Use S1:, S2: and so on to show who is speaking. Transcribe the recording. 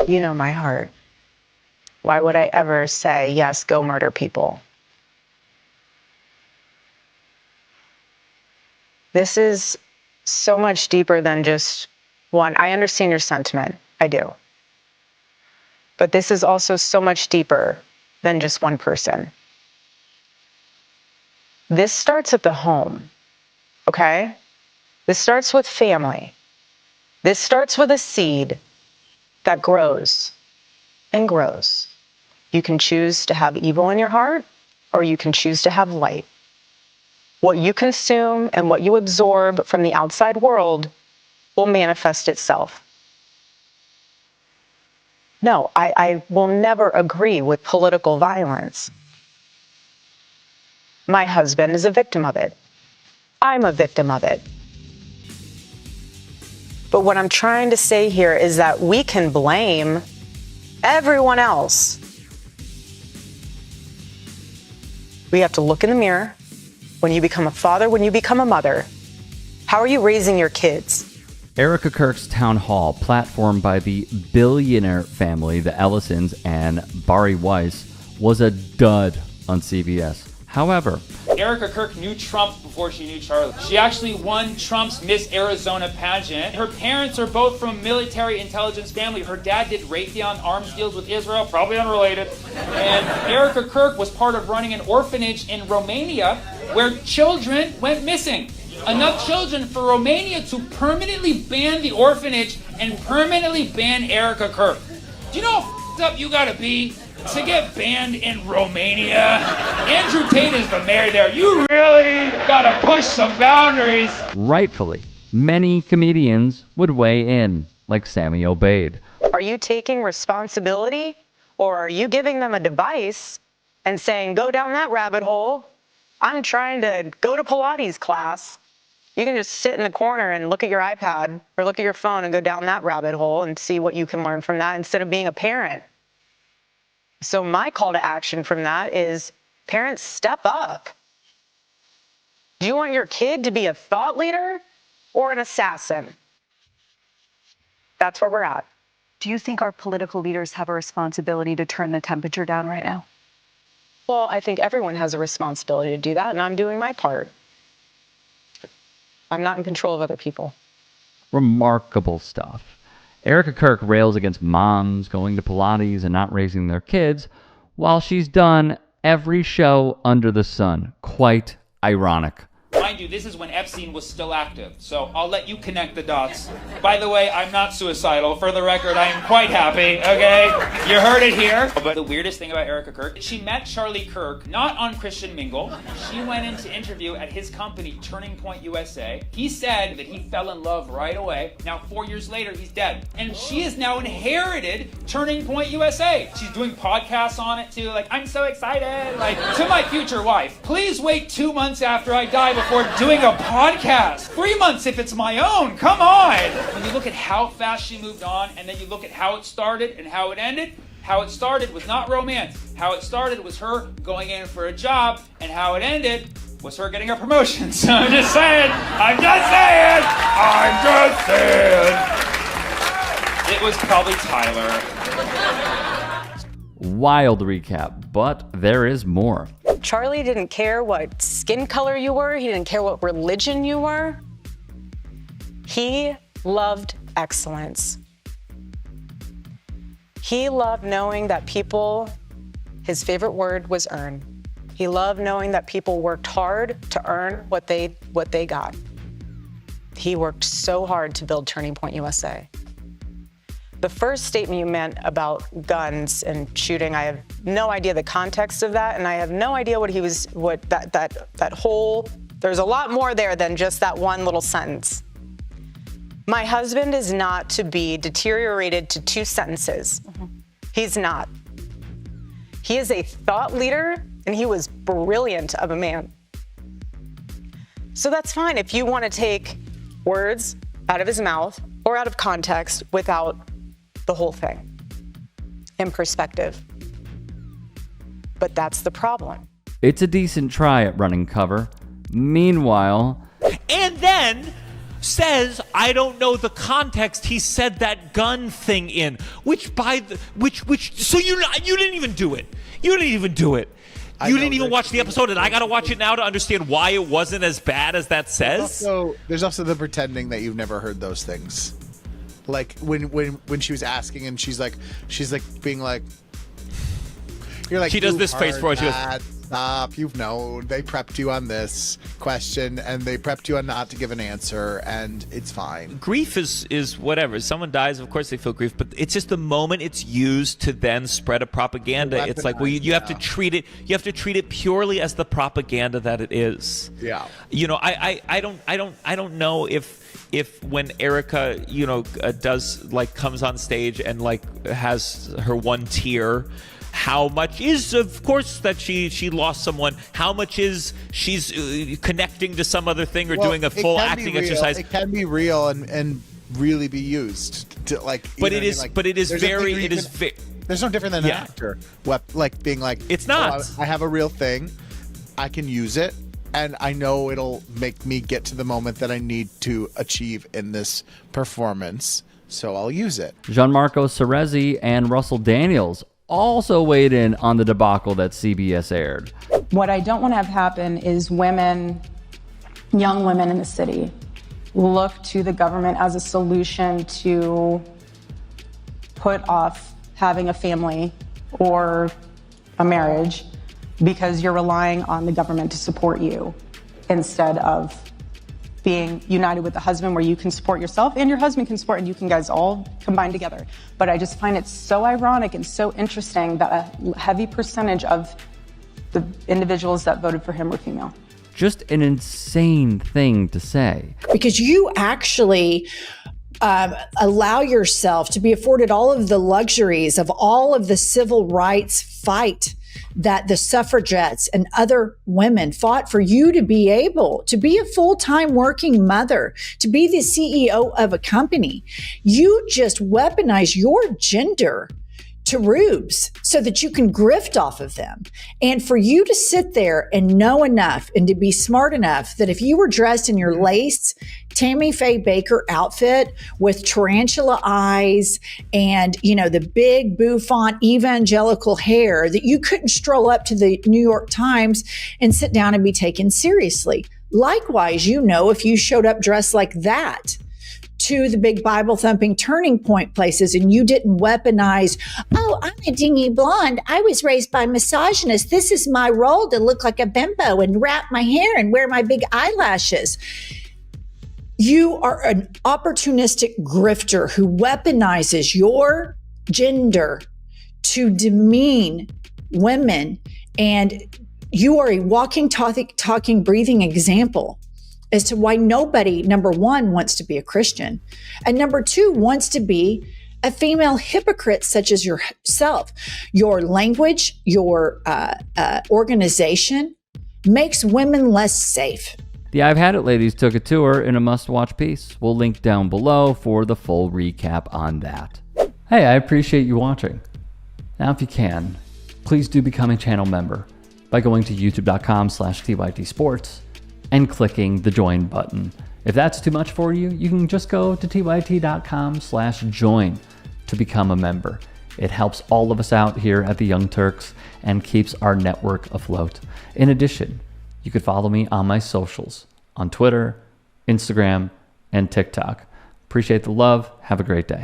S1: You know my heart. Why would I ever say, yes, go murder people? This is so much deeper than just one. I understand your sentiment. I do. But this is also so much deeper than just one person. This starts at the home, okay? This starts with family. This starts with a seed that grows and grows. You can choose to have evil in your heart, or you can choose to have light. What you consume and what you absorb from the outside world will manifest itself. No, I will never agree with political violence. My husband is a victim of it. I'm a victim of it. But what I'm trying to say here is that we can blame everyone else. We have to look in the mirror. When you become a father, when you become a mother, how are you raising your kids?
S2: Erika Kirk's town hall, platformed by the billionaire family, the Ellisons and Bari Weiss, was a dud on CBS. However,
S3: Erika Kirk knew Trump before she knew Charlie. She actually won Trump's Miss Arizona pageant. Her parents are both from military intelligence family. Her dad did Raytheon arms deals with Israel, probably unrelated. And Erika Kirk was part of running an orphanage in Romania where children went missing. Enough children for Romania to permanently ban the orphanage and permanently ban Erika Kirk. Do you know how f***ed up you gotta be to get banned in Romania? Andrew Tate is the mayor there. You really gotta push some boundaries.
S2: rightfully, many comedians would weigh in, like Sammy Obeid.
S1: Are you taking responsibility, or are you giving them a device and saying, go down that rabbit hole? I'm trying to go to Pilates class. You can just sit in the corner and look at your iPad or look at your phone and go down that rabbit hole and see what you can learn from that instead of being a parent. So my call to action from that is, parents, step up. Do you want your kid to be a thought leader or an assassin? That's where we're at.
S4: Do you think our political leaders have a responsibility to turn the temperature down right now?
S1: Well, I think everyone has a responsibility to do that, and I'm doing my part. I'm not in control of other people.
S2: Remarkable stuff. Erika Kirk rails against moms going to Pilates and not raising their kids, while she's done every show under the sun. Quite ironic.
S3: Mind you, this is when Epstein was still active, so I'll let you connect the dots. By the way, I'm not suicidal. For the record, I am quite happy, okay? You heard it here. But the weirdest thing about Erika Kirk, she met Charlie Kirk, not on Christian Mingle. She went in to interview at his company, Turning Point USA. He said that he fell in love right away. Now, 4 years later, he's dead. And she has now inherited Turning Point USA. She's doing podcasts on it, too. Like, I'm so excited. Like, to my future wife, please wait 2 months after I die before doing a podcast. 3 months if it's my own. Come on. When you look at how fast she moved on, and then you look at how it started and how it ended, how it started was not romance. How it started was her going in for a job, and how it ended was her getting a promotion. So I'm just saying. It was probably Tyler.
S2: Wild recap, but there is more.
S1: Charlie didn't care what skin color you were. He didn't care what religion you were. He loved excellence. He loved knowing that people, his favorite word was earn. He loved knowing that people worked hard to earn what they got. He worked so hard to build Turning Point USA. The first statement you meant about guns and shooting, I have no idea the context of that, and I have no idea that whole, there's a lot more there than just that one little sentence. My husband is not to be deteriorated to 2 sentences. He's not. He is a thought leader, and he was brilliant of a man. So that's fine if you want to take words out of his mouth or out of context without the whole thing in perspective. But that's the problem.
S2: It's a decent try at running cover. Meanwhile,
S5: And then says, I don't know the context he said that gun thing in, so you didn't even do it. You didn't even do it. You didn't even watch the episode, and I got to watch it now to understand why it wasn't as bad as that says.
S6: There's also the pretending that you've never heard those things. Like when she was asking and she's like being like, you're like,
S5: she does this face for her. She goes,
S6: stop, you've known. They prepped you on this question and they prepped you on not to give an answer, and it's fine.
S5: Grief is whatever. Someone dies, of course they feel grief, but it's just the moment it's used to then spread a propaganda. It's like, well, you have to treat it. You have to treat it purely as the propaganda that it is.
S6: Yeah.
S5: You know, I don't know if when Erika, you know, comes on stage and like has her one tear, how much is, of course, that she lost someone? How much is she's connecting to some other thing or doing a full acting exercise?
S6: It can be real and really be used to like.
S5: But it is. But it is very.
S6: There's no different than an actor. Like being like,
S5: it's not.
S6: Oh, I have a real thing. I can use it, and I know it'll make me get to the moment that I need to achieve in this performance. So I'll use it.
S2: Gianmarco Cerezi and Russell Daniels also weighed in on the debacle that CBS aired.
S7: What I don't want to have happen is women, young women in the city, look to the government as a solution to put off having a family or a marriage because you're relying on the government to support you instead of being united with the husband where you can support yourself and your husband can support, and you can guys all combine together. But I just find it so ironic and so interesting that a heavy percentage of the individuals that voted for him were female.
S2: Just an insane thing to say.
S8: Because you actually allow yourself to be afforded all of the luxuries of all of the civil rights fight that the suffragettes and other women fought for you to be able to be a full-time working mother, to be the CEO of a company. You just weaponize your gender to rubes so that you can grift off of them. And for you to sit there and know enough and to be smart enough that if you were dressed in your lace Tammy Faye Baker outfit with tarantula eyes and, you know, the big bouffant evangelical hair, that you couldn't stroll up to the New York Times and sit down and be taken seriously. Likewise, you know, if you showed up dressed like that to the big Bible thumping Turning Point places and you didn't weaponize, oh, I'm a dingy blonde. I was raised by misogynists. This is my role to look like a bimbo and wrap my hair and wear my big eyelashes. You are an opportunistic grifter who weaponizes your gender to demean women. And you are a walking, talking, breathing example as to why nobody, number one, wants to be a Christian, and number two, wants to be a female hypocrite such as yourself. Your language, your organization makes women less safe.
S2: The I've Had It ladies took a tour in a must-watch piece. We'll link down below for the full recap on that. Hey, I appreciate you watching. Now, if you can, please do become a channel member by going to youtube.com/tytsports and clicking the join button. If that's too much for you, you can just go to tyt.com/join to become a member. It helps all of us out here at the Young Turks and keeps our network afloat. In addition, you could follow me on my socials on Twitter, Instagram, and TikTok. Appreciate the love. Have a great day.